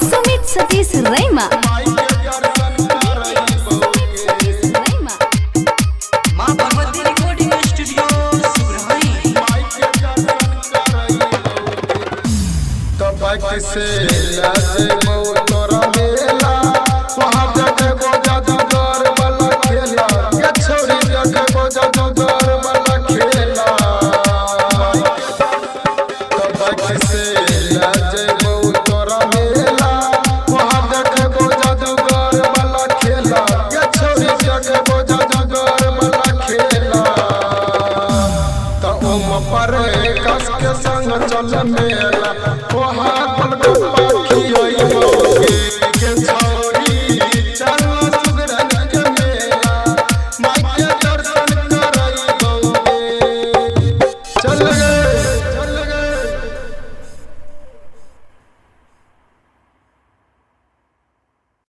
सुमित सतीश रैमा से लाजबो तोरा मेला वहां देखबो जादूगर वाला खेला ये छोरी देखबो जादूगर वाला खेला तब से लाजबो तोरा मेला वहां देखबो जादूगर वाला खेला ये छोरी देखबो जादूगर वाला खेला तो ओम पर कस के संग चल मेला वहां